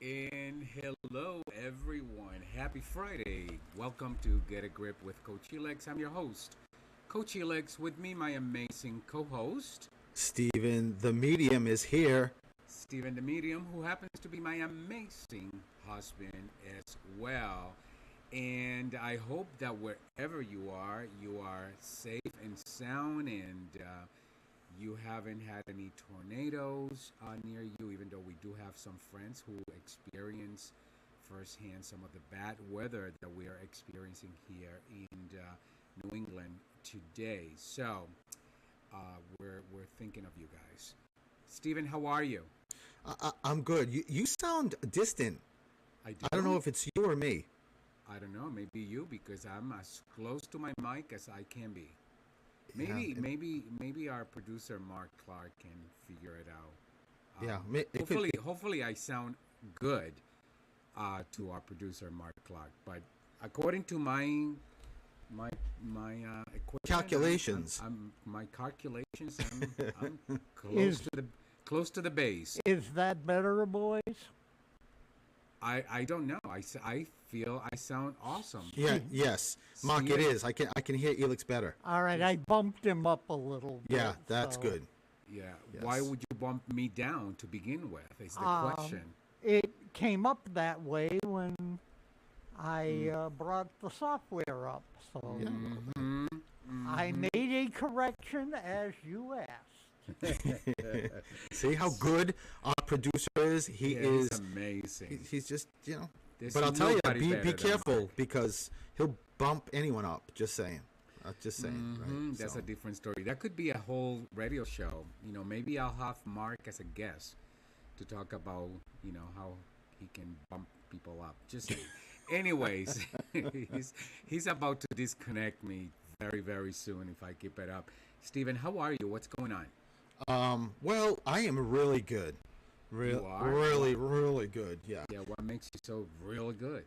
And hello, everyone. Happy Friday. Welcome to Get a Grip with Coach Helix. I'm your host, Coach Helix. With me, my amazing co host, Steven, the medium is here. Stephen the Medium, who happens to be my amazing husband as well. And I hope that wherever you are safe and sound and you haven't had any tornadoes near you, even though we do have some friends who experience firsthand some of the bad weather that we are experiencing here in New England today. So we're thinking of you guys. Stephen, how are you? I'm good. You sound distant. I I don't know do. if it's you or me. I don't know. Maybe you, because I'm as close to my mic as I can be. Yeah, Maybe our producer Mark Clark can figure it out. yeah. It could. Hopefully I sound good to our producer Mark Clark. But according to my my equipment, Calculations. my calculations, I'm Is close to the base. is that better, boys? I don't know. I feel I sound awesome. Yeah. Yes. Mark, it See? is. I can hear Elix better. All right, I bumped him up a little bit. Yeah, that's so, good. Yeah. Yes. Why would you bump me down to begin with? Is the Um, question. It came up that way when I Mm. brought the software up, so Yeah. Mhm, I mhm. made a correction as you asked. See how good our producer is. He Yeah, is. he's amazing. He's just There's But I'll tell you, nobody be better than careful Mark. because he'll bump anyone up. Just saying. Just saying. Mhm, Right. that's So a different story. That could be a whole radio show. Maybe I'll have Mark as a guest to talk about, how he can bump people up. Just saying. Anyways, he's about to disconnect me very, very soon if I keep it up. Steven, how are you? What's going on? Well, I am really good. You are? Really good. Yeah. Yeah, what makes you so real good?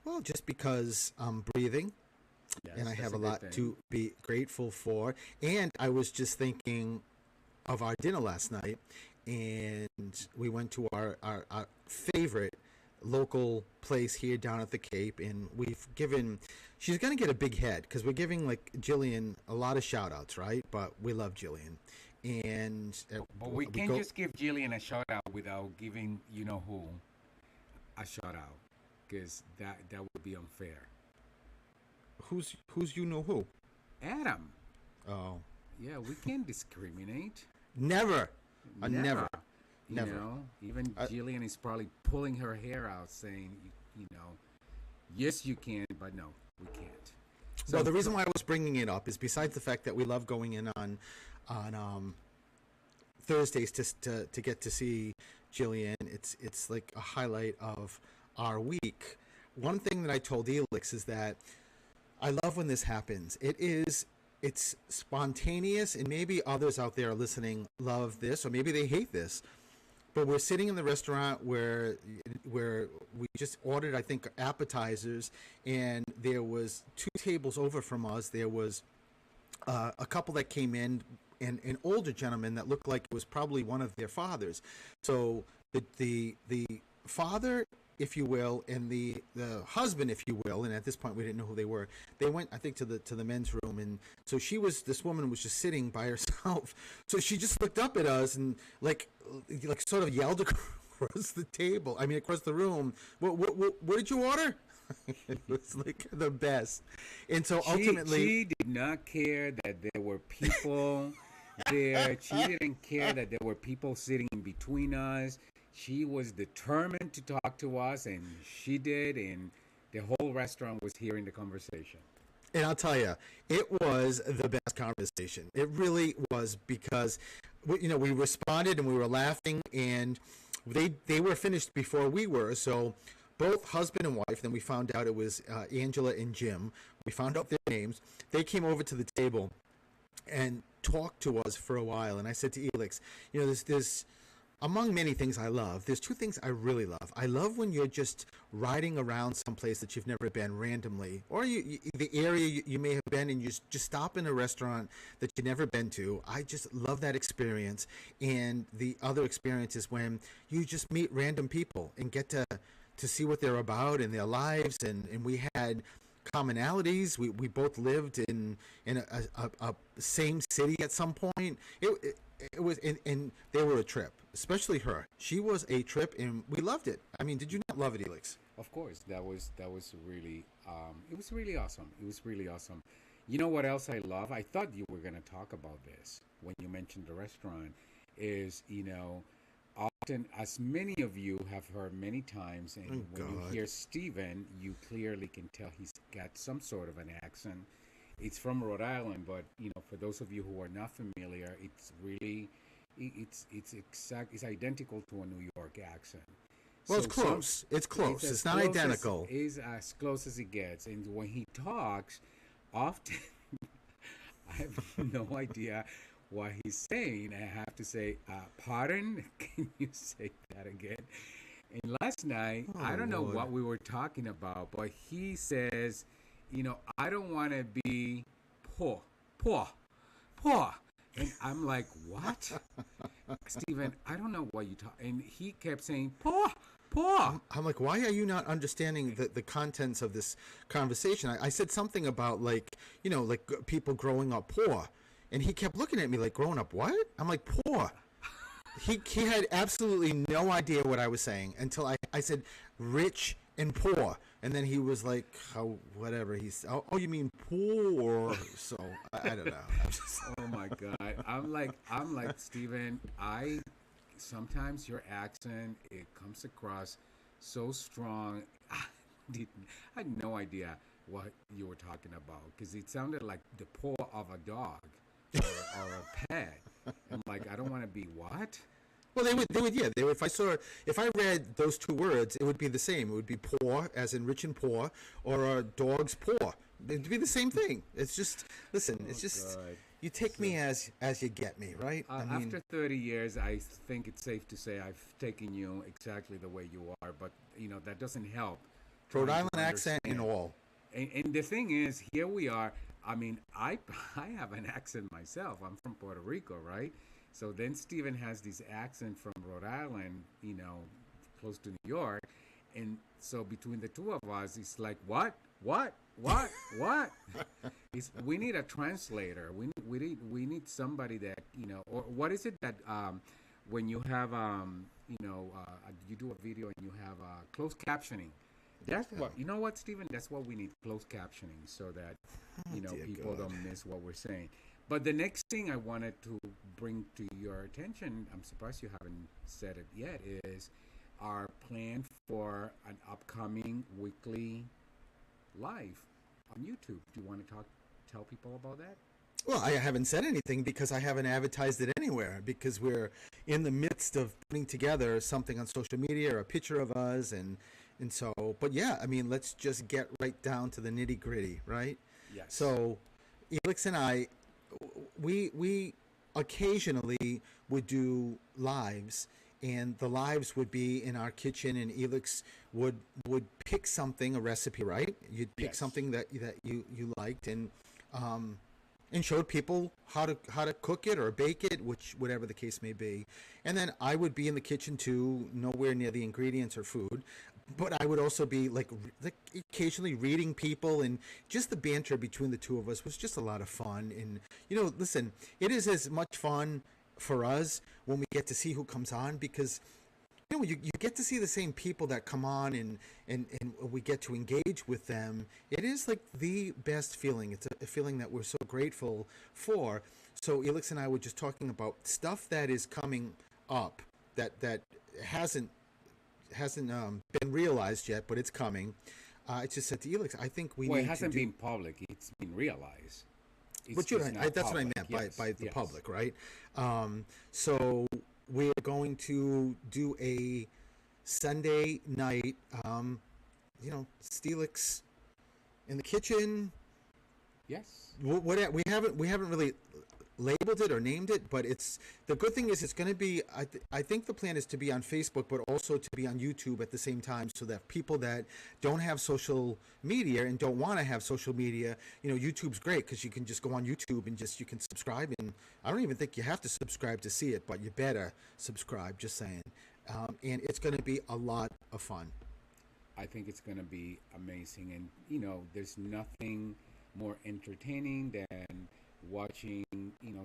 Well, just because I'm breathing Yes, and I that's have a a good lot thing. to be grateful for. And I was just thinking of our dinner last night, and we went to our favorite local place here down at the Cape, and she's going to get a big head because we're giving like Jillian a lot of shout outs, right? But we love Jillian. And But we we can't go, just give Jillian a shout out without giving you know who a shout out, because that would be unfair. who's you know who? Adam, Oh, yeah, we can't discriminate. never. Never. You Never. know, even I- Jillian is probably pulling her hair out, saying, yes, you can, but no, we can't. So the reason why I was bringing it up is besides the fact that we love going in on Thursdays to get to see Jillian. It's like a highlight of our week. One thing that I told Elix is that I love when this happens. It's spontaneous, and maybe others out there listening love this, or maybe they hate this. But we're sitting in the restaurant where we just ordered, I think, appetizers, and there was two tables over from us. There was a couple that came in, and an older gentleman that looked like it was probably one of their fathers. So the father, if you will, and the husband, if you will, and at this point we didn't know who they were. They went, I think, to the men's room, and so this woman was just sitting by herself. So she just looked up at us and like sort of yelled across the table. I mean, across the room. What did you order? It was like the best. And so ultimately, She did not care that there were people there. She didn't care that there were people sitting in between us. She was determined to talk to us, and she did, and the whole restaurant was hearing the conversation. and I'll tell you, it was the best conversation. It really was because, we responded and we were laughing, and they were finished before we were. So both husband and wife. Then we found out it was Angela and Jim. We found out their names. They came over to the table and talked to us for a while. And I said to Elix, there's among many things I love, there's two things I really love. I love when you're just riding around someplace that you've never been randomly, or the area you may have been, and you just stop in a restaurant that you've never been to. I just love that experience. And the other experience is when you just meet random people and get to see what they're about and their lives. And we had commonalities. We both lived in a same city at some point. It was, and they were a trip, especially her. She was a trip, and we loved it. I mean, did you not love it, Elix? Of course, that was really it was really awesome. It was really awesome. You know what else I love? I thought you were going to talk about this when you mentioned the restaurant. Is, often, as many of you have heard many times, and when you hear Steven, you clearly can tell he's got some sort of an accent. It's from Rhode Island, but for those of you who are not familiar, it's really it's identical to a New York accent. Well, it's close. It's close. It's not identical. It's as close as it gets. And when he talks, often I have no idea what he's saying. I have to say, pardon? Can you say that again? And last night, I don't know what we were talking about, but he says, I don't want to be poor. And I'm like, what? Steven, I don't know what you talk. And he kept saying, poor. I'm like, why are you not understanding the contents of this conversation? I said something about like people growing up poor. And he kept looking at me like, growing up what? I'm like, poor. He had absolutely no idea what I was saying until I said rich and poor. And then he was like, whatever. He's, you mean poor? So I don't know. Oh my God. I'm like, Steven, sometimes your accent, it comes across so strong. I had no idea what you were talking about because it sounded like the paw of a dog or a pet. I'm like, I don't want to be what? Well, they would, yeah. They would, if I read those two words, it would be the same. It would be poor, as in rich and poor, or a dog's paw. It'd be the same thing. It's just, listen, it's just, God. You take me as you get me, right? After 30 years, I think it's safe to say I've taken you exactly the way you are, but, that doesn't help. Rhode Island accent and all. And the thing is, here we are. I mean, I have an accent myself. I'm from Puerto Rico, right? So then Steven has this accent from Rhode Island, close to New York. And so between the two of us, it's like, what? We need a translator. We need somebody that, or what is it that when you have, you do a video and you have closed captioning. That's what, what, Steven? That's what we need, closed captioning, so that, people don't miss what we're saying. But the next thing I wanted to bring to your attention, I'm surprised you haven't said it yet, is our plan for an upcoming weekly live on YouTube. Do you want to tell people about that? Well, I haven't said anything because I haven't advertised it anywhere, because we're in the midst of putting together something on social media or a picture of us. And so, but yeah, I mean, let's just get right down to the nitty gritty, right? Yes. So Elix and I, we occasionally would do lives, and the lives would be in our kitchen, and Elix would pick something, a recipe, right? You'd pick something that you liked, and showed people how to cook it or bake it, whatever the case may be. And then I would be in the kitchen too, nowhere near the ingredients or food, but I would also be like occasionally reading people, and just the banter between the two of us was just a lot of fun. And listen, it is as much fun for us when we get to see who comes on, because you get to see the same people that come on, and we get to engage with them. It is like the best feeling. It's a feeling that we're so grateful for. So Elix and I were just talking about stuff that is coming up that hasn't been realized yet, but it's coming. I just said to Elix, I think we need it hasn't been public. It's been realized. That's what I meant by the public, right? So we're going to do a Sunday night, Steelix in the kitchen. Yes. We haven't really labeled it or named it, but it's the good thing is it's going to be. I think the plan is to be on Facebook, but also to be on YouTube at the same time, so that people that don't have social media and don't want to have social media, YouTube's great because you can just go on YouTube and just you can subscribe, and I don't even think you have to subscribe to see it, but you better subscribe. Just saying, and it's going to be a lot of fun. I think it's going to be amazing. And, there's nothing more entertaining than watching,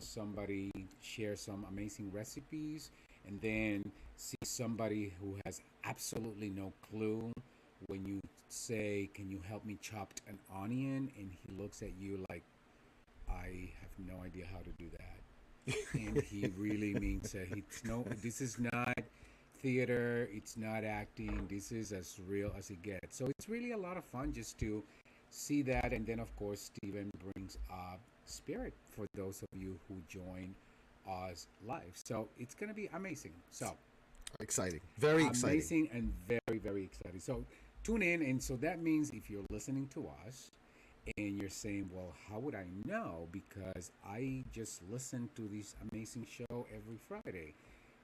somebody share some amazing recipes and then see somebody who has absolutely no clue when you say, "Can you help me chop an onion?" And he looks at you like, "I have no idea how to do that." And he really means it. This is not theater, it's not acting, this is as real as it gets. So it's really a lot of fun just to see that. And then, of course, Steven brings up spirit for those of you who join us live. So it's going to be amazing. So Exciting, very exciting. amazing and very, very exciting. So tune in. And so that means if you're listening to us and you're saying, "Well, how would I know? Because I just listen to this amazing show every Friday."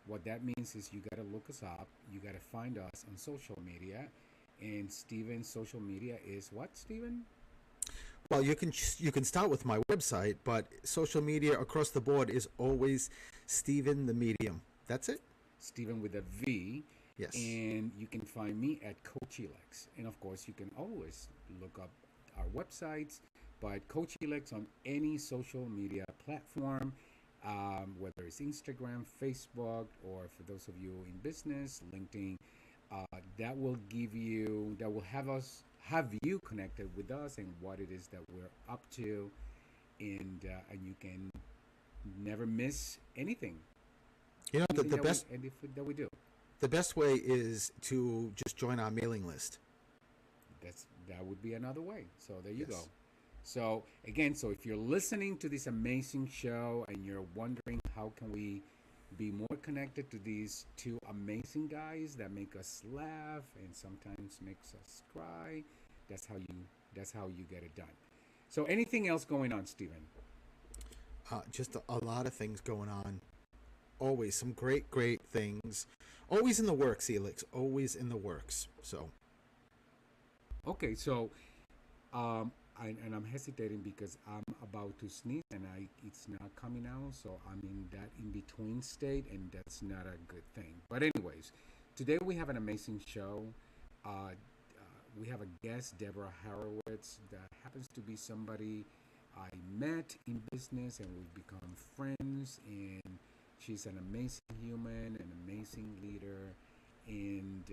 What that means is you got to look us up. You got to find us on social media. And Steven's social media is what, Steven? Well, you can start with my website, but social media across the board is always Steven the Medium. That's it. Steven with a V. Yes. And you can find me at Coach Elex. And of course, you can always look up our websites, but Coach Elex on any social media platform, whether it's Instagram, Facebook, or for those of you in business, LinkedIn, that will have you connected with us and what it is that we're up to, and you can never miss anything. You know, Anything the best that we do. the best way is to just join our mailing list. That would be another way. So there you Yes. go. So again, so if you're listening to this amazing show and you're wondering how can we be more connected to these two amazing guys that make us laugh and sometimes makes us cry, that's how you get it done. So anything else going on, Stephen? Just a lot of things going on. Always some great things. Always in the works, Elix. Always in the works. So Okay, so I'm hesitating because I'm about to sneeze and it's not coming out, so I'm in that in between state, and that's not a good thing. But anyways, today we have an amazing show. We have a guest, Deborah Horowitz, that happens to be somebody I met in business, and we've become friends. And she's an amazing human, an amazing leader, and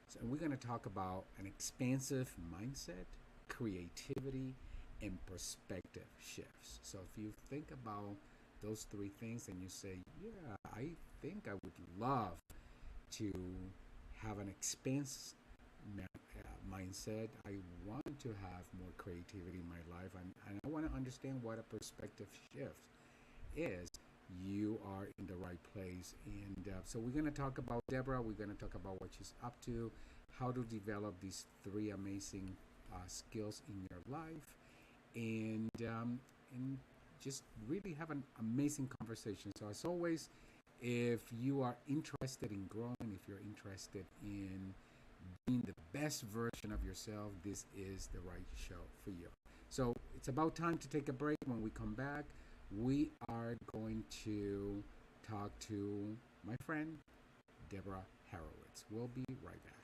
so we're going to talk about an expansive mindset, creativity, and perspective shifts. So if you think about those three things and you say, "Yeah, I think I would love to have an mindset. I want to have more creativity in my life, and I want to understand what a perspective shift is." You are in the right place. And so we're going to talk about Deborah. We're going to talk about what she's up to, how to develop these three amazing skills in your life, and just really have an amazing conversation. So as always, if you are interested in growing, if you're interested in being the best version of yourself, this is the right show for you. So it's about time to take a break. When we come back, we are going to talk to my friend, Deborah Horowitz. We'll be right back.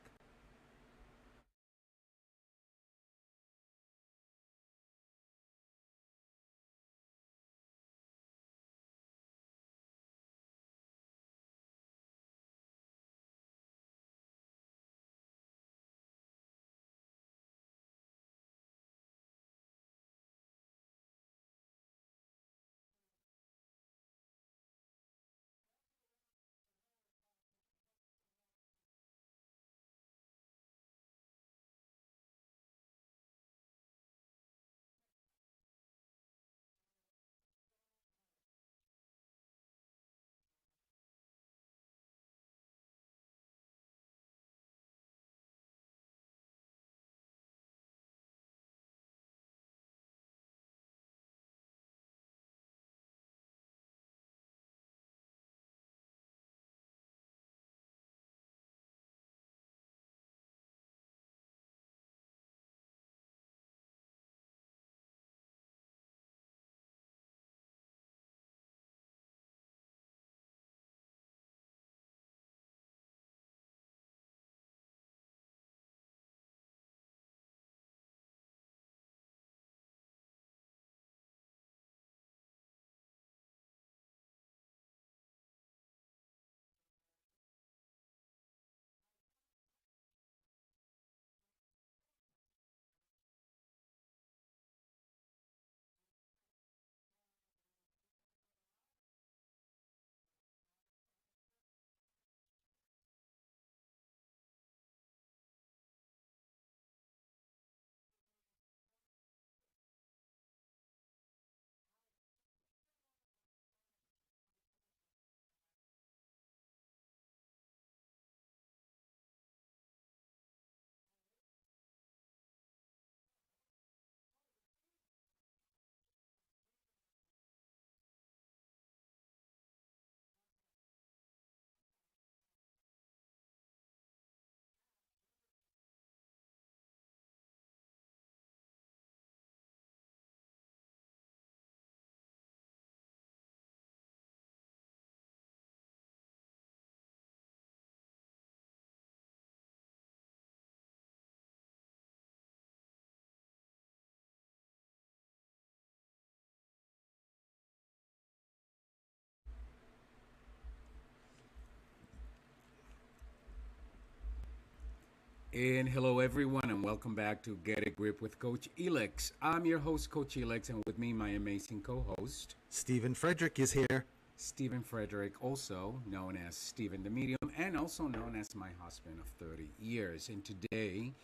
And hello, everyone, and welcome back to Get a Grip with Coach Elix. I'm your host, Coach Elix, and with me, my amazing co host, Stephen Frederick is here. Stephen Frederick, also known as Stephen the Medium, and also known as my husband of 30 years. And today,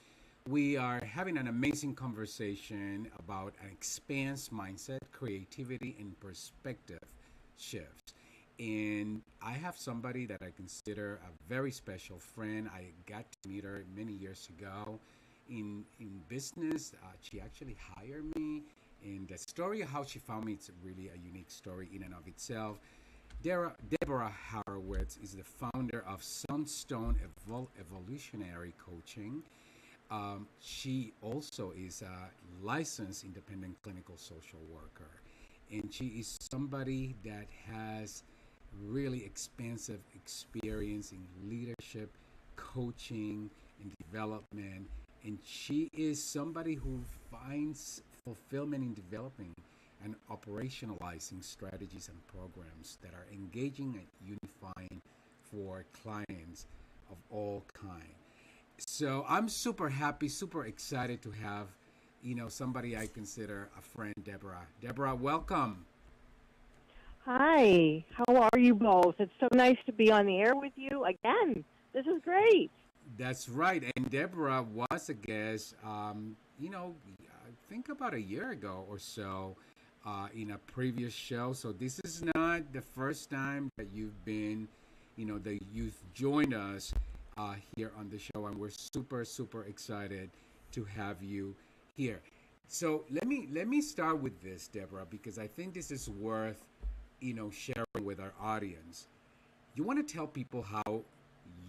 we are having an amazing conversation about an expanse mindset, creativity, and perspective shifts. And I have somebody that I consider a very special friend. I got to meet her many years ago in business. She actually hired me. And the story of how she found me, it's really a unique story in and of itself. Deborah Horowitz is the founder of Sunstone Evolutionary Coaching. She also is a licensed independent clinical social worker. And she is somebody that has really expansive experience in leadership, coaching, and development. And she is somebody who finds fulfillment in developing and operationalizing strategies and programs that are engaging and unifying for clients of all kinds. So I'm super happy, super excited to have, somebody I consider a friend, Deborah. Deborah, welcome. Hi, how are you both? It's so nice to be on the air with you again. This is great. That's right. And Deborah was a guest, I think about a year ago or so in a previous show. So this is not the first time that you've been, that you've joined us here on the show. And we're super, super excited to have you here. So let me start with this, Deborah, because I think this is worth sharing with our audience. You want to tell people how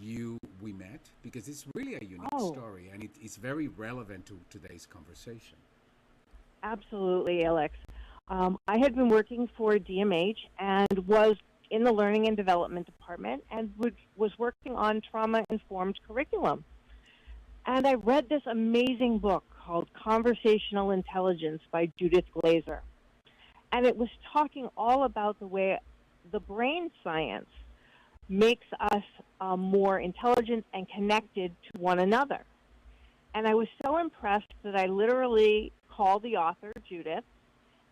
we met because it's really a unique Oh, story and it's very relevant to today's conversation. absolutely, Alex. I had been working for DMH and was in the Learning and Development Department and was working on trauma-informed curriculum. And I read this amazing book called Conversational Intelligence by Judith Glaser. And it was talking all about the way the brain science makes us more intelligent and connected to one another. And I was so impressed that I literally called the author, Judith,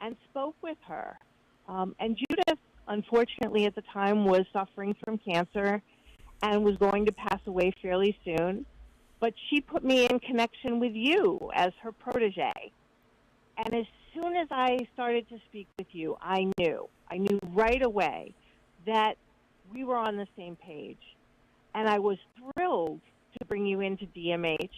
and spoke with her. And Judith, unfortunately, at the time was suffering from cancer and was going to pass away fairly soon. But she put me in connection with you as her protege. And as soon as I started to speak with you, I knew right away that we were on the same page. And I was thrilled to bring you into DMH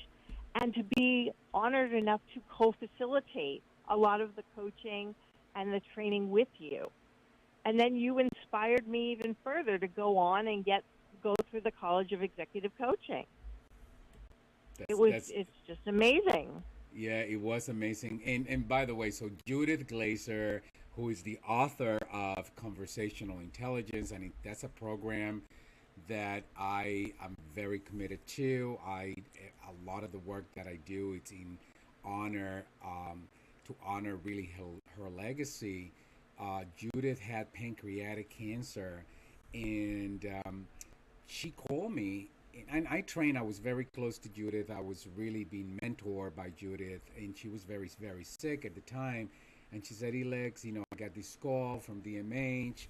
and to be honored enough to co-facilitate a lot of the coaching and the training with you. And then you inspired me even further to go on and go through the College of Executive Coaching. That's It's just amazing. Yeah, it was amazing. And by the way, so Judith Glaser, who is the author of Conversational Intelligence, and that's a program that I am very committed to. A lot of the work that I do, it's in honor to honor really her legacy. Judith had pancreatic cancer, and she called me. And I trained. I was very close to Judith. I was really being mentored by Judith, and she was very, very sick at the time. And she said, "Elex, I got this call from DMH.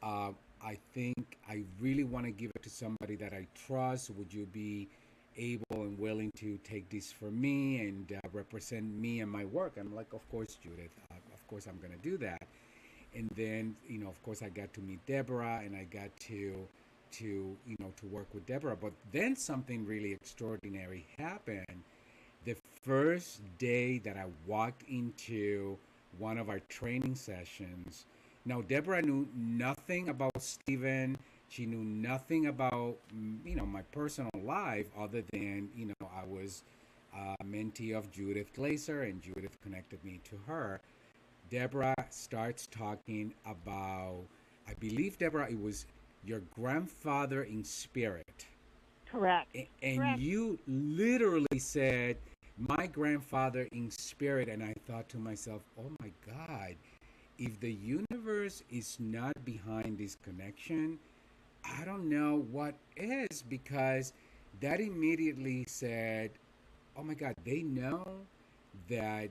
I think I really want to give it to somebody that I trust. Would you be able and willing to take this for me and represent me and my work?" I'm like, "Of course, Judith. Of course, I'm going to do that." And then, of course, I got to meet Deborah, and I got to work with Deborah. But then something really extraordinary happened. The first day that I walked into one of our training sessions. Now, Deborah knew nothing about Stephen. She knew nothing about, my personal life other than, I was a mentee of Judith Glaser, and Judith connected me to her. Deborah starts talking about, I believe, Deborah, it was your grandfather in spirit. Correct. And Correct. you literally said, my grandfather in spirit. And I thought to myself, oh my God, if the universe is not behind this connection, I don't know what is, because that immediately said, oh my God, they know that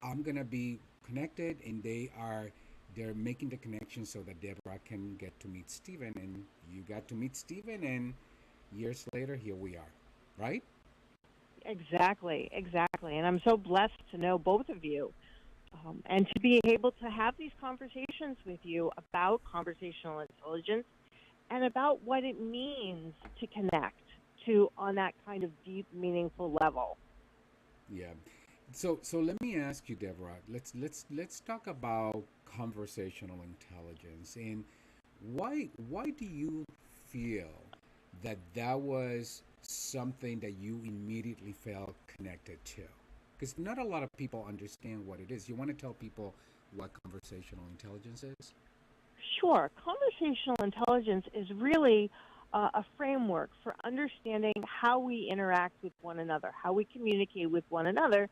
I'm gonna be connected, and they're making the connection so that Deborah can get to meet Steven, and you got to meet Steven, and years later, here we are, right? Exactly, exactly. And I'm so blessed to know both of you, and to be able to have these conversations with you about conversational intelligence and about what it means to connect to on that kind of deep, meaningful level. Yeah. So let me ask you, Deborah. Let's talk about conversational intelligence, and why do you feel that that was something that you immediately felt connected to? Because not a lot of people understand what it is. You want to tell people what conversational intelligence is? Sure, conversational intelligence is really a framework for understanding how we interact with one another, how we communicate with one another,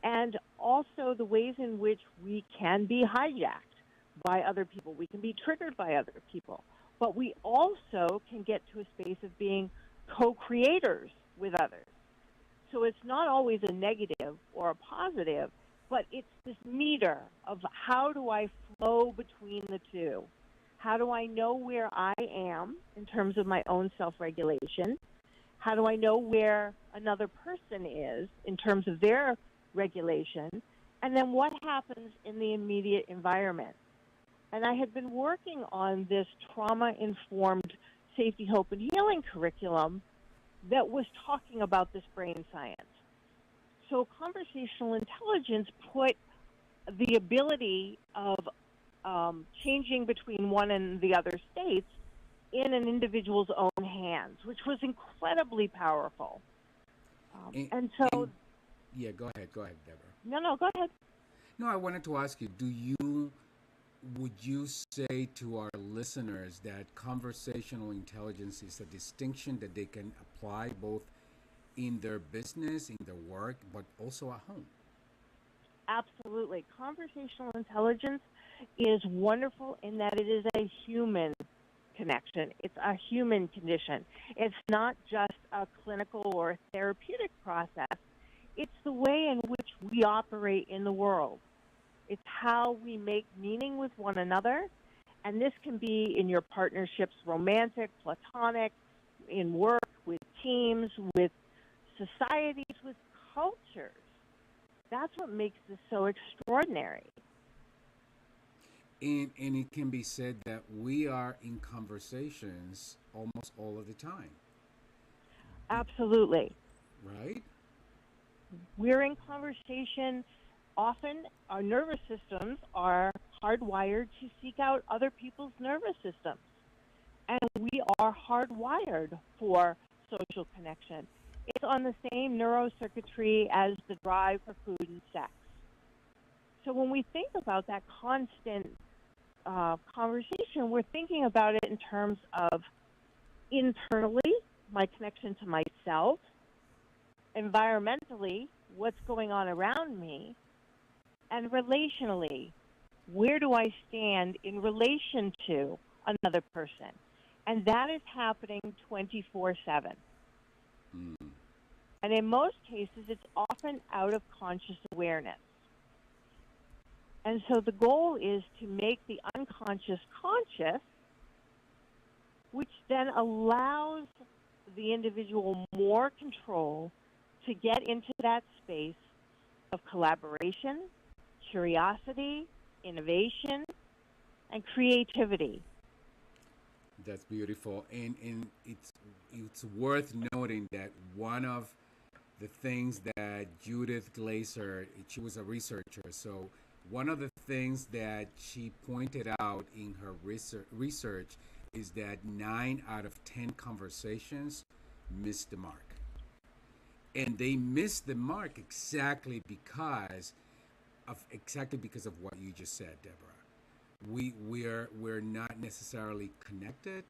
and also the ways in which we can be hijacked by other people. We can be triggered by other people, but we also can get to a space of being co creators with others. So it's not always a negative or a positive, but it's this meter of how do I flow between the two? How do I know where I am in terms of my own self regulation? How do I know where another person is in terms of their regulation? And then what happens in the immediate environment? And I had been working on this trauma informed safety, hope, and healing curriculum that was talking about this brain science. So conversational intelligence put the ability of changing between one and the other states in an individual's own hands, which was incredibly powerful. And so, And yeah, go ahead, Deborah. no, go ahead. No, I wanted to ask you, would you say to our listeners that conversational intelligence is a distinction that they can apply both in their business, in their work, but also at home? Absolutely. Conversational intelligence is wonderful in that it is a human connection. It's a human condition. It's not just a clinical or therapeutic process. It's the way in which we operate in the world. It's how we make meaning with one another. And this can be in your partnerships, romantic, platonic, in work, with teams, with societies, with cultures. That's what makes this so extraordinary. And it can be said that we are in conversations almost all of the time, Absolutely. right? We're in conversation. Often our nervous systems are hardwired to seek out other people's nervous systems. And we are hardwired for social connection. It's on the same neurocircuitry as the drive for food and sex. So when we think about that constant conversation, we're thinking about it in terms of internally, my connection to myself, environmentally, what's going on around me, and relationally, where do I stand in relation to another person? And that is happening 24/7. Mm. And in most cases, it's often out of conscious awareness. And so the goal is to make the unconscious conscious, which then allows the individual more control to get into that space of collaboration, curiosity, innovation, and creativity. That's beautiful, and it's worth noting that one of the things that Judith Glaser, she was a researcher, so one of the things that she pointed out in her research is that 9 out of 10 conversations miss the mark, and they miss the mark exactly because of what you just said, Deborah. We're not necessarily connected.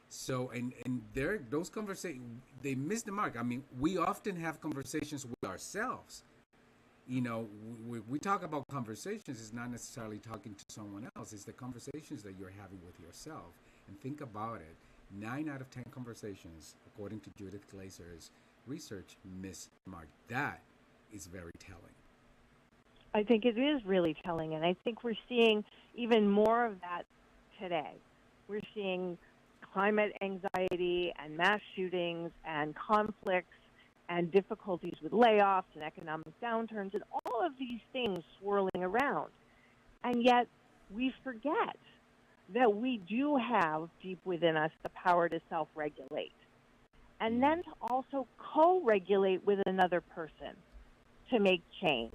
So and there those conversations, they miss the mark. I mean, we often have conversations with ourselves. We talk about conversations. It's not necessarily talking to someone else. It's the conversations that you're having with yourself. And think about it. 9 out of 10 conversations, according to Judith Glazer's research, miss the mark. That is very telling. I think it is really telling, and I think we're seeing even more of that today. We're seeing climate anxiety and mass shootings and conflicts and difficulties with layoffs and economic downturns and all of these things swirling around. And yet we forget that we do have deep within us the power to self-regulate and then to also co-regulate with another person to make change.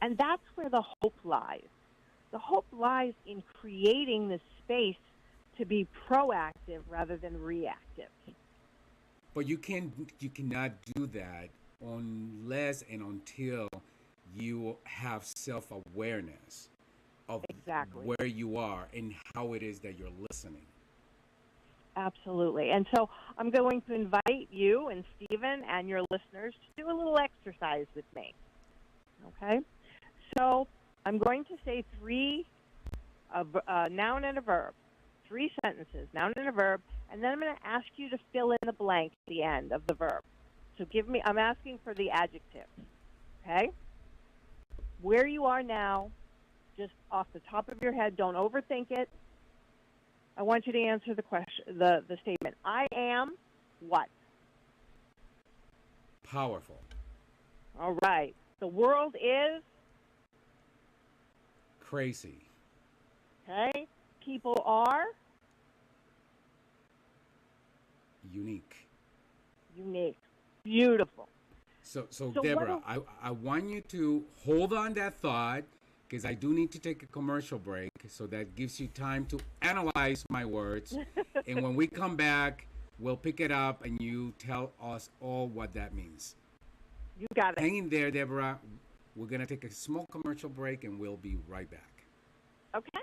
And that's where the hope lies. The hope lies in creating the space to be proactive rather than reactive. But you cannot do that unless and until you have self-awareness of Exactly. where you are and how it is that you're listening. Absolutely. And so I'm going to invite you and Stephen and your listeners to do a little exercise with me. Okay? So I'm going to say a noun and a verb, 3 sentences, noun and a verb, and then I'm going to ask you to fill in the blank at the end of the verb. So I'm asking for the adjective. Okay? Where you are now, just off the top of your head, don't overthink it. I want you to answer the question, the statement. I am what? Powerful. All right. The world is? Crazy. Okay. People are? Unique. Unique. Beautiful. So So Deborah, I want you to hold on that thought because I do need to take a commercial break. So that gives you time to analyze my words. And when we come back, we'll pick it up and you tell us all what that means. You got it. Hang in there, Deborah. We're going to take a small commercial break and we'll be right back. Okay.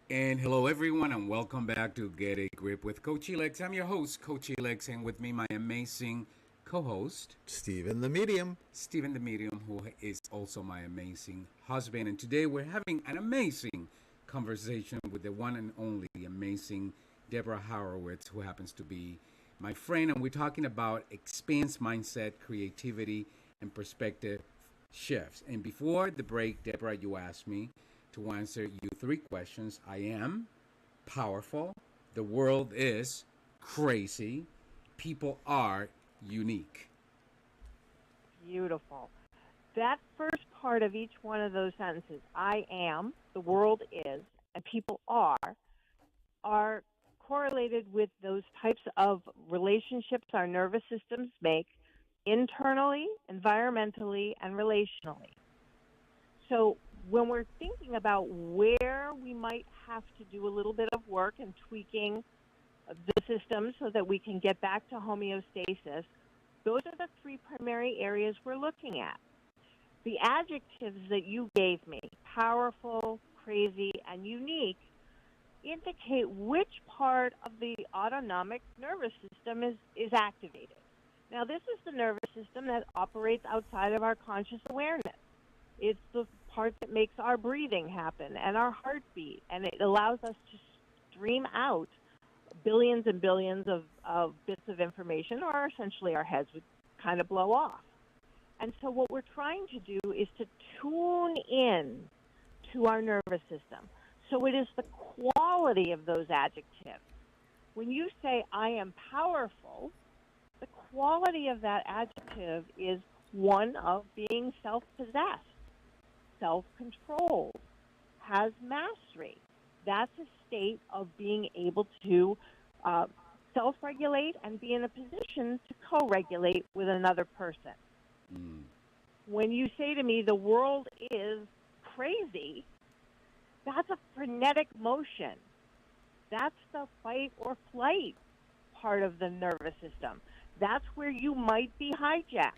And hello, everyone, and welcome back to Get a Grip with Coach Elex. I'm your host, Coach Elex, and with me, my amazing co-host, Stephen the Medium. Stephen the Medium, who is also my amazing husband. And today we're having an amazing conversation with the one and only amazing Deborah Horowitz, who happens to be my friend. And we're talking about expanse mindset, creativity, and perspective shifts. And before the break, Deborah, you asked me to answer you three questions. I am powerful. The world is crazy. People are unique. Beautiful. That first part of each one of those sentences, I am, the world is, and people are correlated with those types of relationships our nervous systems make internally, environmentally, and relationally. So when we're thinking about where we might have to do a little bit of work and tweaking the system so that we can get back to homeostasis, those are the three primary areas we're looking at. The adjectives that you gave me, powerful, crazy, and unique, indicate which part of the autonomic nervous system is activated. Now, this is the nervous system that operates outside of our conscious awareness. It's the part that makes our breathing happen and our heartbeat, and it allows us to stream out billions and billions of bits of information, or essentially our heads would kind of blow off. And so what we're trying to do is to tune in to our nervous system. So it is the quality of those adjectives. When you say, I am powerful, the quality of that adjective is one of being self-possessed, self-controlled, has mastery. That's a state of being able to self-regulate and be in a position to co-regulate with another person. Mm. When you say to me, the world is crazy, that's a frenetic motion. That's the fight or flight part of the nervous system. That's where you might be hijacked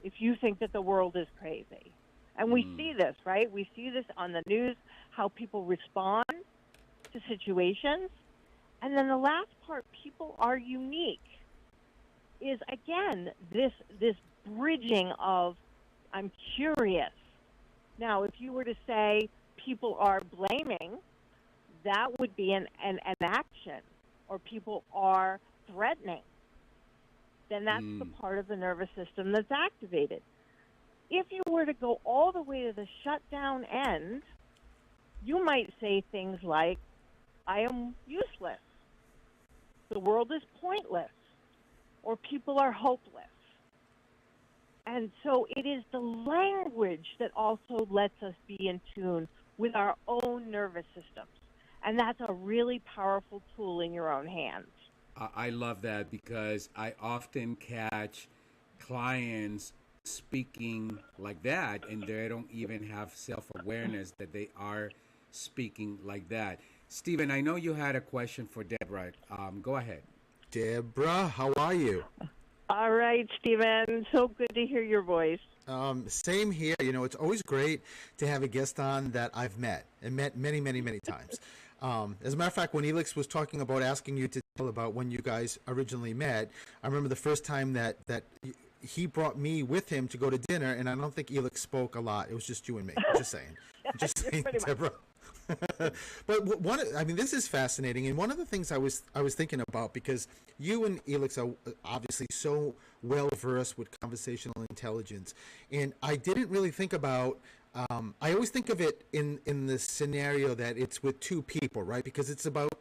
if you think that the world is crazy. And we see this, right? We see this on the news, how people respond to situations. And then the last part, people are unique, is, again, this bridging of, I'm curious. Now, if you were to say people are blaming, that would be an action, or people are threatening. Then that's the part of the nervous system that's activated. If you were to go all the way to the shutdown end, you might say things like, I am useless, the world is pointless, or people are hopeless. And so it is the language that also lets us be in tune with our own nervous systems. And that's a really powerful tool in your own hands. I love that because I often catch clients speaking like that, and they don't even have self-awareness that they are speaking like that. Stephen, I know you had a question for Deborah. Go ahead. Deborah, how are you? All right, Stephen. So good to hear your voice. Same here. You know, it's always great to have a guest on that I've met many, many, many times. As a matter of fact, when Elix was talking about asking you to tell about when you guys originally met, I remember the first time that he brought me with him to go to dinner, and I don't think Elix spoke a lot. It was just you and me. Just saying. Just saying, Deborah. But this is fascinating, and one of the things I was thinking about, because you and Elix are obviously so well versed with conversational intelligence, and I didn't really think about. I always think of it in the scenario that it's with two people, right? Because it's about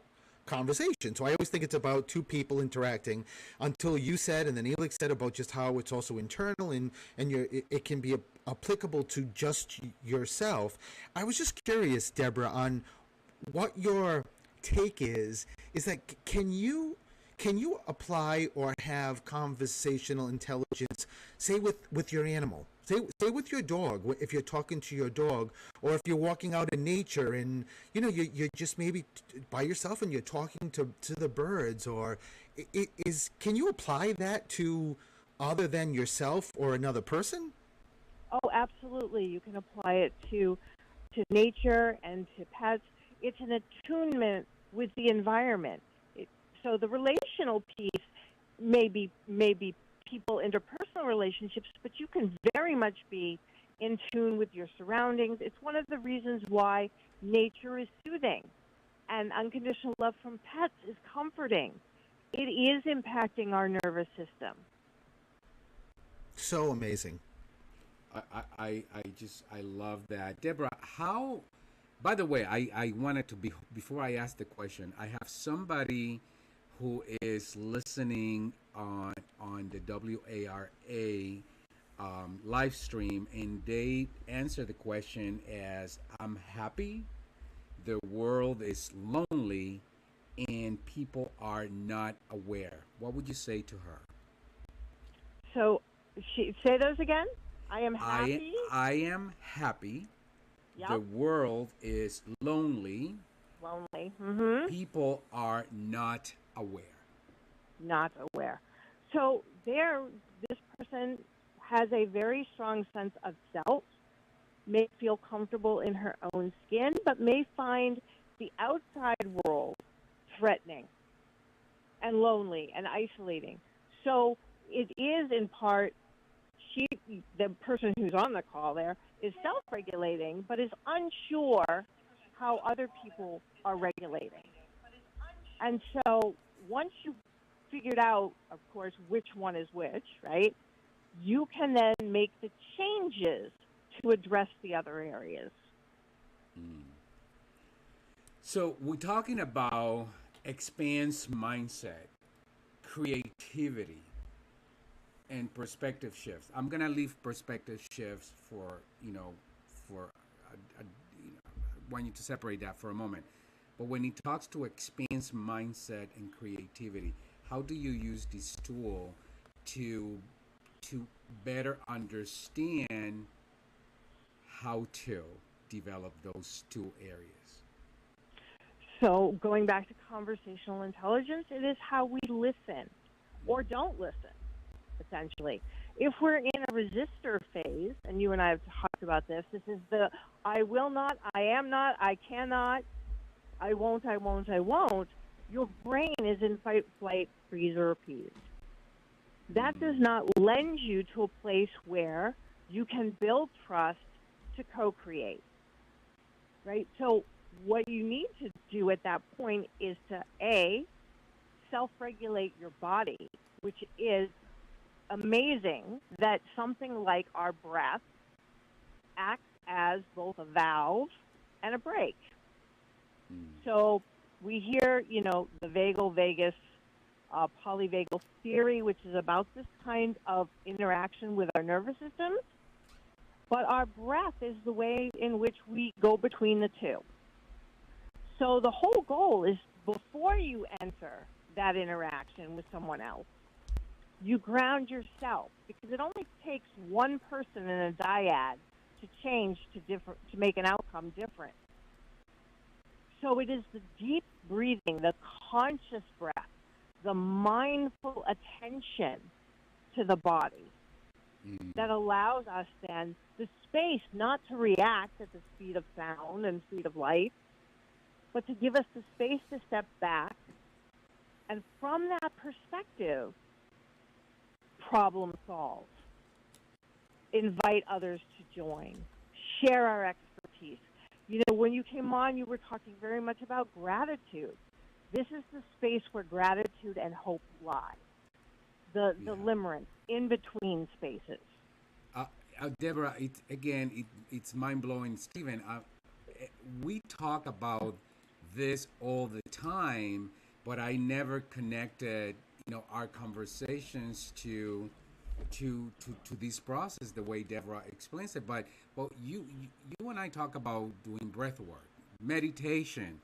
conversation. So I always think it's about two people interacting, until you said, and then Elix said about just how it's also internal and it can be applicable to just yourself. I was just curious, Deborah, on what your take is that can you apply or have conversational intelligence, say with your animal? Say with your dog, if you're talking to your dog, or if you're walking out in nature and you're just maybe by yourself and you're talking to the birds, or can you apply that to other than yourself or another person? Oh, absolutely. You can apply it to nature and to pets. It's an attunement with the environment. So the relational piece may be people interpersonal relationships, but you can very much be in tune with your surroundings. It's one of the reasons why nature is soothing and unconditional love from pets is comforting. It is impacting our nervous system. So amazing. I love that. Deborah, how, by the way, I wanted to be, before I ask the question, I have somebody who is listening on the WARA live stream, and they answer the question as, I'm happy, the world is lonely, and people are not aware. What would you say to her? So, say those again. I am happy. I am happy. Yep. The world is lonely. Lonely. Mm-hmm. People are not aware. Not aware. So this person has a very strong sense of self, may feel comfortable in her own skin, but may find the outside world threatening and lonely and isolating. So it is in part, the person who's on the call there, is self-regulating, but is unsure how other people are regulating. And so once you've figured out, of course, which one is which, right, you can then make the changes to address the other areas. So we're talking about expanse mindset, creativity, and perspective shifts. I'm gonna leave perspective shifts for I want you to separate that for a moment. But when he talks to expanse mindset and creativity, how do you use this tool to better understand how to develop those two areas? So going back to conversational intelligence, it is how we listen or don't listen, essentially. If we're in a resistor phase, and you and I have talked about this is the I will not, I am not, I cannot, I won't, I won't, I won't. Your brain is in fight, flight, freeze, or appease. That does not lend you to a place where you can build trust to co-create, right? So what you need to do at that point is to, A, self-regulate your body, which is amazing that something like our breath acts as both a valve and a brake. So we hear, the vagal vagus polyvagal theory, which is about this kind of interaction with our nervous systems. But our breath is the way in which we go between the two. So the whole goal is before you enter that interaction with someone else, you ground yourself, because it only takes one person in a dyad to change to make an outcome different. So it is the deep breathing, the conscious breath, the mindful attention to the body that allows us then the space not to react at the speed of sound and speed of light, but to give us the space to step back and from that perspective, problem solve, invite others to join, share our expertise. When you came on, you were talking very much about gratitude. This is the space where gratitude and hope lie, the limerence, in between spaces. Deborah, it's mind-blowing. Stephen, we talk about this all the time, but I never connected our conversations to this process the way Deborah explains it. But you and I talk about doing breath work, meditation,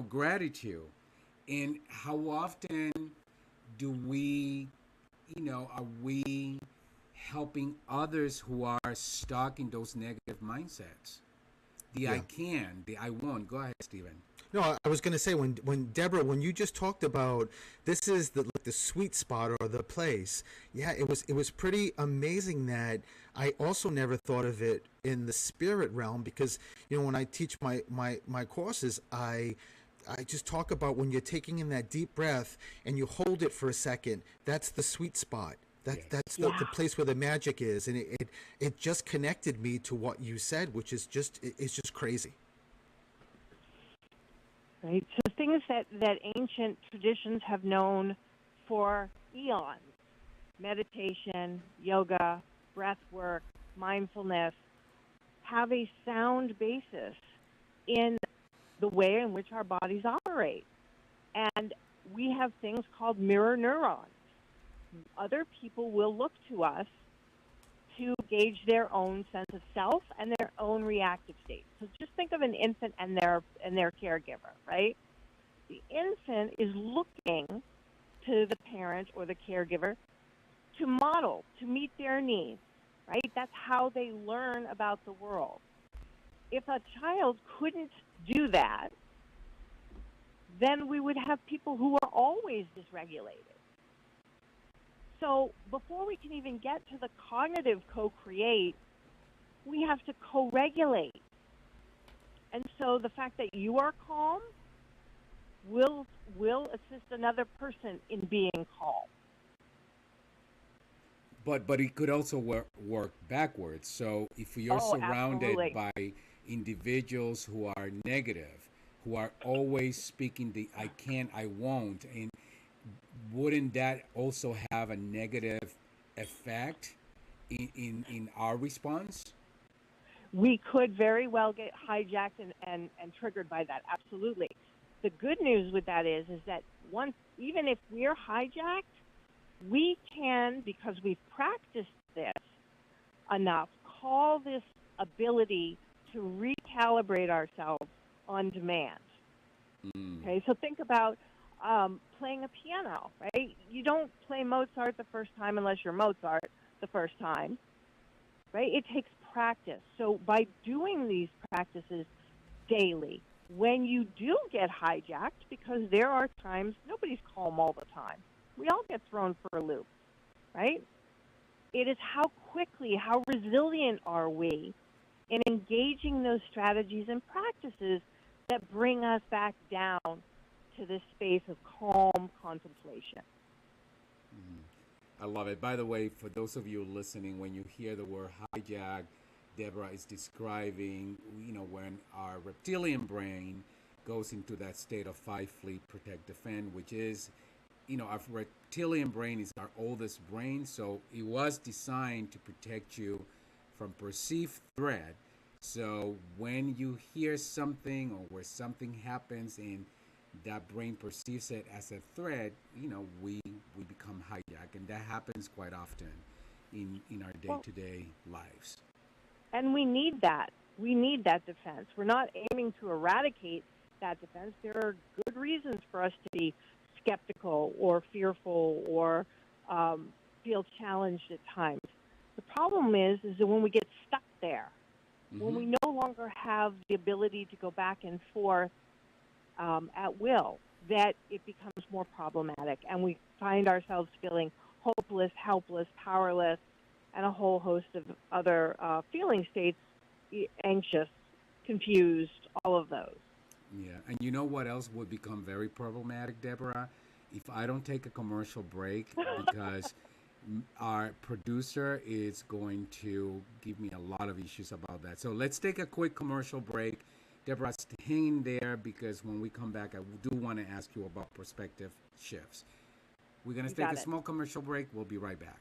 gratitude, and how often do we, are we helping others who are stuck in those negative mindsets? The I can, the I won't. Go ahead, Stephen. No, I was going to say when Deborah, when you just talked about this is the sweet spot or the place, it was pretty amazing that I also never thought of it in the spirit realm, because when I teach my courses, I I just talk about when you're taking in that deep breath and you hold it for a second. That's the sweet spot. Yes. That's Yeah. the place where the magic is, and it just connected me to what you said, which is it's just crazy. Right? So things that ancient traditions have known for eons, meditation, yoga, breath work, mindfulness, have a sound basis in the way in which our bodies operate. And we have things called mirror neurons. Other people will look to us to gauge their own sense of self and their own reactive state. So just think of an infant and their caregiver, right? The infant is looking to the parent or the caregiver to model, to meet their needs, right? That's how they learn about the world. If a child couldn't do that, then we would have people who are always dysregulated. So before we can even get to the cognitive co-create, we have to co-regulate. And so the fact that you are calm will assist another person in being calm. But it could also work backwards. So if you're surrounded absolutely. by individuals who are negative, who are always speaking the I can't, I won't, and wouldn't that also have a negative effect in our response? We could very well get hijacked and triggered by that, absolutely. The good news with that is that even if we're hijacked, we can, because we've practiced this enough, call this ability to recalibrate ourselves on demand. Okay, so think about playing a piano, right? You don't play Mozart the first time unless you're Mozart the first time, right? It takes practice. So by doing these practices daily, when you do get hijacked, because there are times nobody's calm all the time, we all get thrown for a loop, right? It is how quickly, how resilient are we in engaging those strategies and practices that bring us back down to this space of calm contemplation. I love it. By the way, for those of you listening, when you hear the word hijack, Deborah is describing, when our reptilian brain goes into that state of fight, flee, protect, defend, which is, our reptilian brain is our oldest brain, so it was designed to protect you from perceived threat. So when you hear something or where something happens and that brain perceives it as a threat, we become hijacked, and that happens quite often in our day-to-day lives. And we need that. We need that defense. We're not aiming to eradicate that defense. There are good reasons for us to be skeptical or fearful or feel challenged at times. The problem is that when we get stuck there, when we no longer have the ability to go back and forth at will, that it becomes more problematic, and we find ourselves feeling hopeless, helpless, powerless, and a whole host of other feeling states, anxious, confused, all of those. Yeah, and you know what else would become very problematic, Deborah? If I don't take a commercial break, because our producer is going to give me a lot of issues about that. So let's take a quick commercial break. Deborah, hang there, because when we come back, I do want to ask you about perspective shifts. We're going to take a small commercial break. We'll be right back.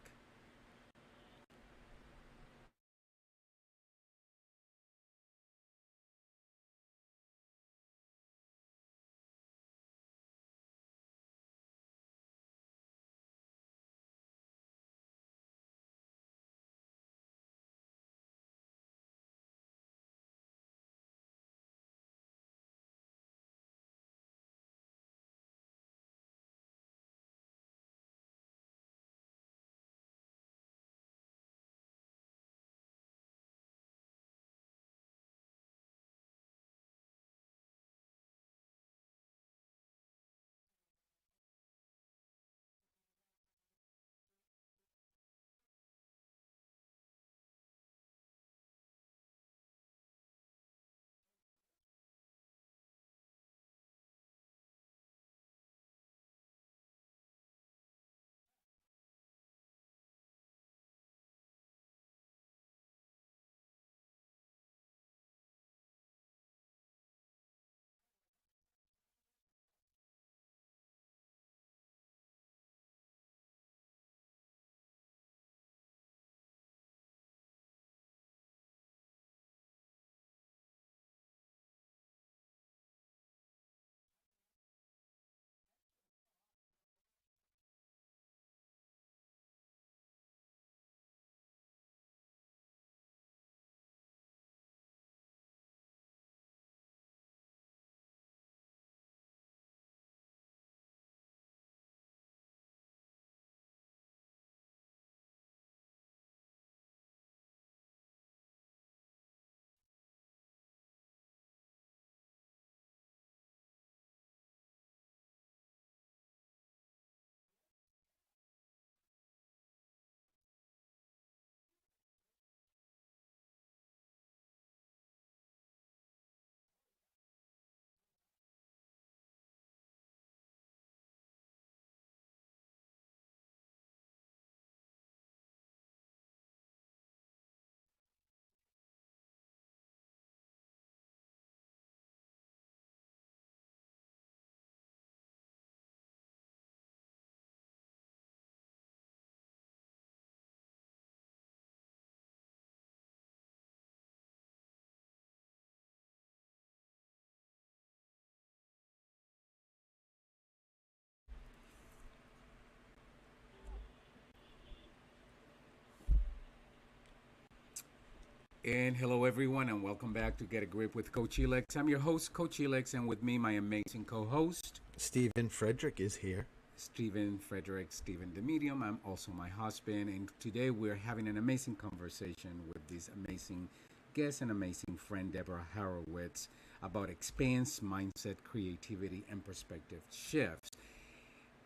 And hello, everyone, and welcome back to Get a Grip with Coach Elex. I'm your host, Coach Elex, and with me, my amazing co-host, Stephen Frederick is here. Stephen Frederick, Stephen the Medium. I'm also my husband, and today we're having an amazing conversation with this amazing guest and amazing friend, Deborah Horowitz, about expanse, mindset, creativity, and perspective shifts.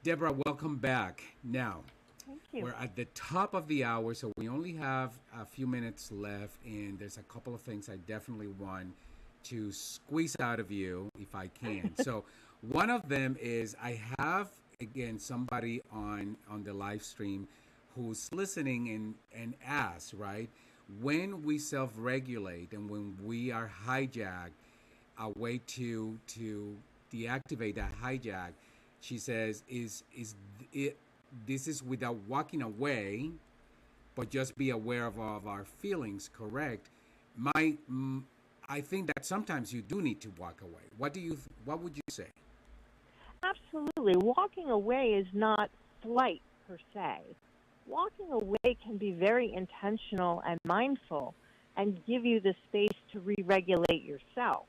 Deborah, welcome back. Now, Thank you. we're at the top of the hour, so we only have a few minutes left, and there's a couple of things I definitely want to squeeze out of you if I can. So, one of them is I have again somebody on the live stream who's listening and asks, right, when we self-regulate and when we are hijacked, a way to deactivate that hijack, she says, is it this is without walking away, but just be aware of our feelings. Correct? I think that sometimes you do need to walk away. What would you say? Absolutely. Walking away is not flight per se. Walking away can be very intentional and mindful and give you the space to re regulate yourself.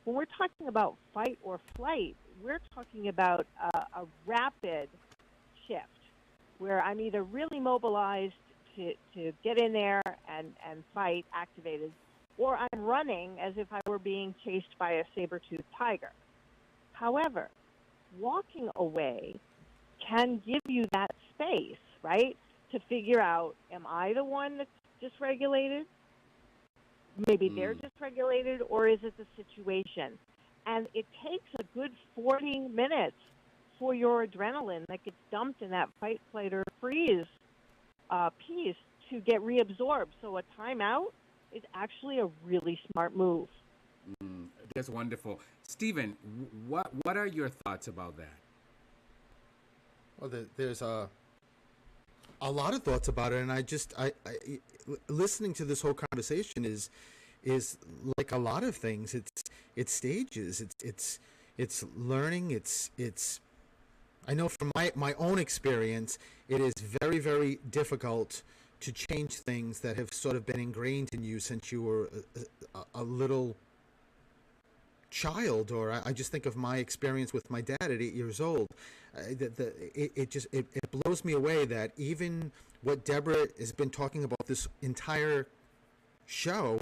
When we're talking about fight or flight, we're talking about a rapid shift where I'm either really mobilized to get in there and fight, activated, or I'm running as if I were being chased by a saber-toothed tiger. However, walking away can give you that space, right, to figure out, am I the one that's dysregulated? Maybe they're dysregulated, or is it the situation? And it takes a good 40 minutes for your adrenaline that gets dumped in that fight, flight, or freeze piece to get reabsorbed. So a timeout is actually a really smart move. That's wonderful, Stephen. What are your thoughts about that? Well, there's a lot of thoughts about it, and I listening to this whole conversation is like a lot of things. It's stages. It's learning. It's I know from my own experience, it is very, very difficult to change things that have sort of been ingrained in you since you were a little child. Or I just think of my experience with my dad at 8 years old. It blows me away that even what Deborah has been talking about this entire show,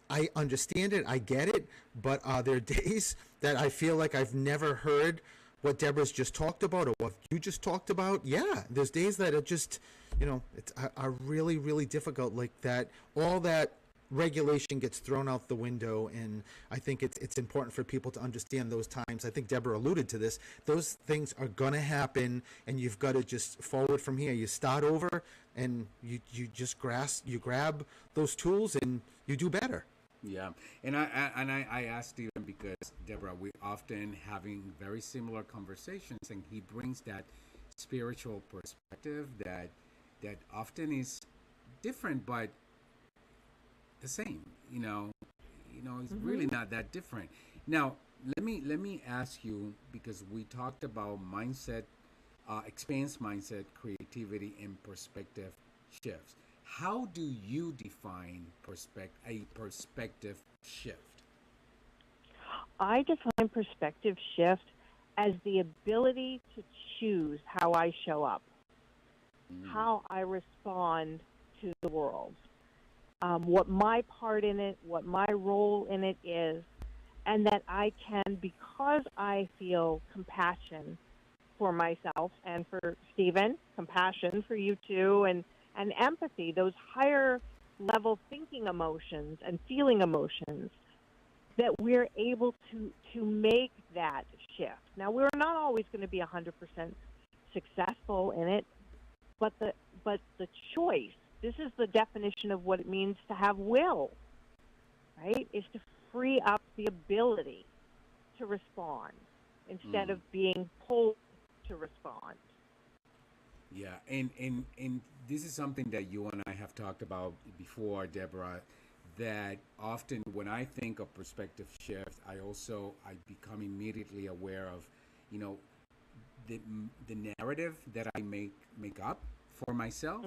I understand it, I get it, but are there days that I feel like I've never heard what Deborah's just talked about or what you just talked about? Yeah, there's days that are just, it's are really, really difficult, like that. All that regulation gets thrown out the window, and I think it's important for people to understand those times. I think Deborah alluded to this. Those things are going to happen, and you've got to just forward from here. You start over, and you just grab those tools, and you do better. Yeah, and I asked Stephen because Deborah, we often having very similar conversations, and he brings that spiritual perspective that often is different, but the same. It's really not that different. Now, let me ask you, because we talked about mindset, expanse mindset, creativity, and perspective shifts. How do you define a perspective shift? I define perspective shift as the ability to choose how I show up, how I respond to the world, what my part in it, what my role in it is, and that I can, because I feel compassion for myself and for Stephen, compassion for you too, and empathy, those higher level thinking emotions and feeling emotions, that we're able to make that shift. Now, we're not always going to be 100% successful in it, but the choice, this is the definition of what it means to have will, right, is to free up the ability to respond instead of being pulled to respond. Yeah, and this is something that you and I have talked about before, Deborah, that often when I think of perspective shift, I become immediately aware of, the narrative that I make up for myself,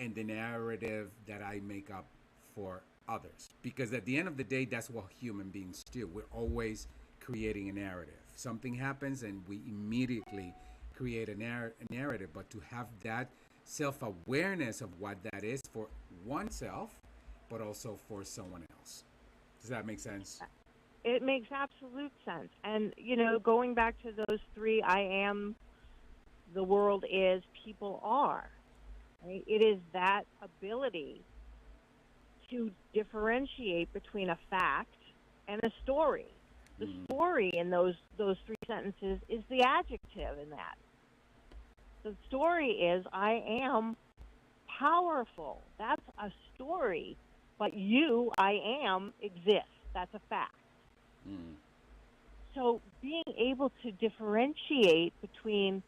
and the narrative that I make up for others. Because at the end of the day, that's what human beings do. We're always creating a narrative. Something happens and we immediately create a narrative. But to have that self awareness of what that is for oneself, but also for someone else. Does that make sense? It makes absolute sense. And, going back to those three: I am, the world is, people are. Right? It is that ability to differentiate between a fact and a story. The story in those three sentences is the adjective in that. The story is, I am powerful. That's a story. But you, I am, exists. That's a fact. So being able to differentiate between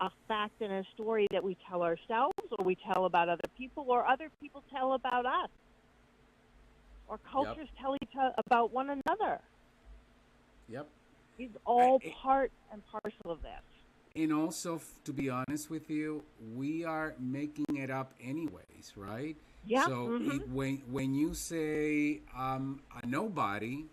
a fact and a story that we tell ourselves, or we tell about other people, or other people tell about us, or cultures tell each other about one another. Yep. It's all part and parcel of this. And also, to be honest with you, we are making it up anyways, right? Yeah. So when you say a nobody,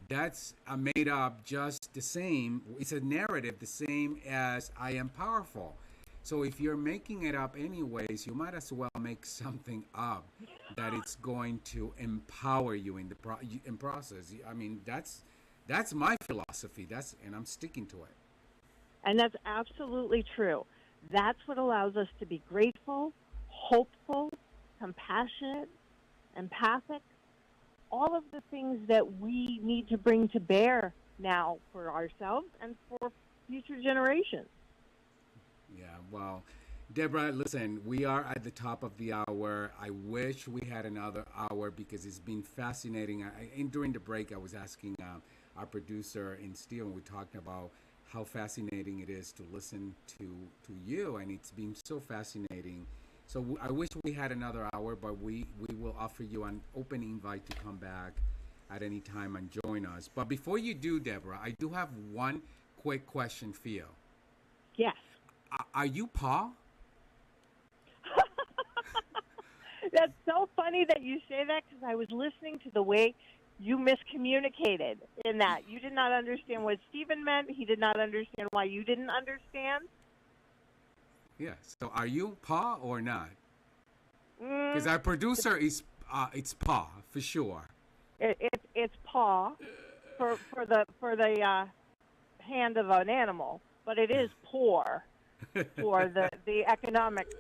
that's made up just the same. It's a narrative the same as I am powerful. So if you're making it up anyways, you might as well make something up that it's going to empower you in the process. I mean, that's my philosophy. And I'm sticking to it. And that's absolutely true. That's what allows us to be grateful, hopeful, compassionate, empathic, all of the things that we need to bring to bear now for ourselves and for future generations. Yeah, well, Deborah, listen, we are at the top of the hour. I wish we had another hour because it's been fascinating. And during the break, I was asking our producer and Steven, we talked about how fascinating it is to listen to you, and it's been so fascinating. So I wish we had another hour, but we will offer you an open invite to come back at any time and join us. But before you do, Deborah, I do have one quick question for you. Yes. Are you Pa? That's so funny that you say that, because I was listening to the way you miscommunicated in that. You did not understand what Stephen meant. He did not understand why you didn't understand. Yeah. So are you Pa or not? Because our producer is it's Pa for sure. It's paw for the hand of an animal, but it is poor for the economic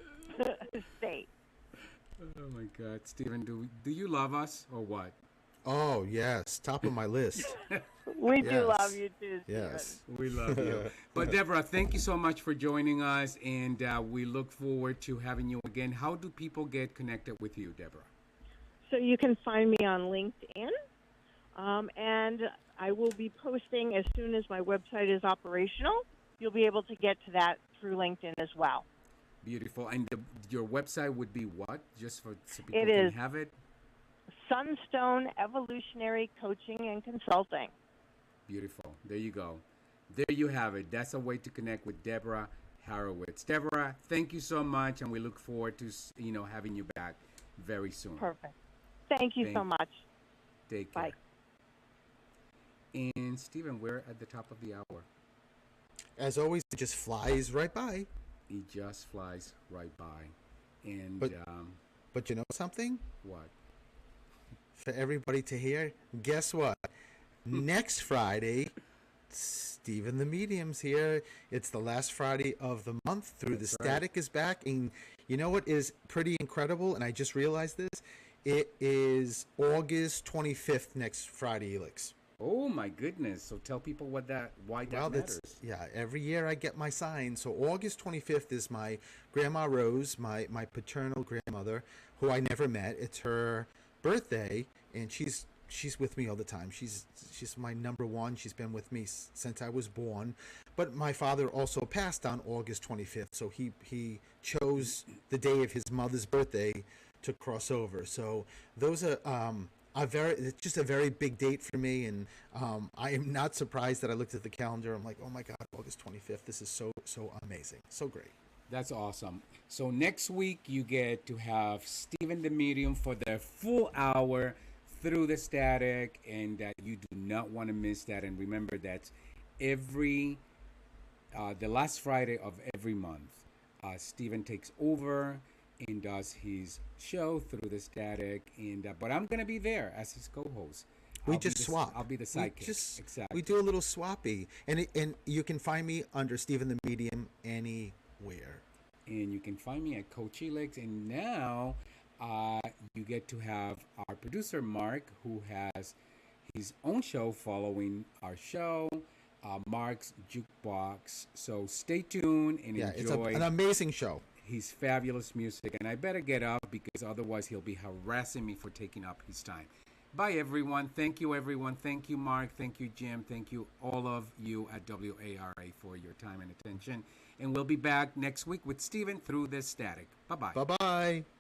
state. Oh my God, Stephen, do you love us or what? Oh, yes. Top of my list. We Yes. do love you too, Stephen. Yes. We love you. But Deborah, thank you so much for joining us, and we look forward to having you again. How do people get connected with you, Deborah? So you can find me on LinkedIn, and I will be posting as soon as my website is operational. You'll be able to get to that through LinkedIn as well. Beautiful. And your website would be what? Just so people It can is have it? Sunstone Evolutionary Coaching and Consulting. Beautiful. There you go. There you have it. That's a way to connect with Deborah Harowitz. Deborah, thank you so much, and we look forward to having you back very soon. Perfect. Thank you so much. Take care. Bye. And Stephen, we're at the top of the hour. As always, it just flies right by. It just flies right by. And But you know something? what? For everybody to hear, guess what? Next Friday, Stephen the Medium's here. It's the last Friday of the month. Through That's the right. Static is back. And you know what is pretty incredible? And I just realized this. It is August 25th next Friday, Elix. Oh my goodness! So tell people why that matters. Every year I get my sign. So August 25th is my Grandma Rose, my paternal grandmother, who I never met. It's her birthday, and she's with me all the time. She's my number one. She's been with me since I was born. But my father also passed on August 25th, so he chose the day of his mother's birthday to cross over. So those are it's just a very big date for me, and I am not surprised that I looked at the calendar. I'm like, oh my God, August 25th. This is so amazing, so great. That's awesome. So next week you get to have Stephen the Medium for the full hour through the static, and that you do not want to miss that. And remember that every the last Friday of every month, Stephen takes over and does his show through the static. And but I'm gonna be there as his co-host. We just swap. I'll be the We sidekick. just Exactly. we do a little swappy, and you can find me under Stephen the Medium anywhere. And you can find me at Coach Helix. And now uh, you get to have our producer Mark, who has his own show following our show, Mark's Jukebox. So stay tuned and Yeah, it's enjoy an amazing show. his fabulous music. And I better get up because otherwise he'll be harassing me for taking up his time. Bye, everyone. Thank you, everyone. Thank you, Mark. Thank you, Jim. Thank you, all of you at WARA for your time and attention. And we'll be back next week with Steven through this static. Bye bye. Bye bye.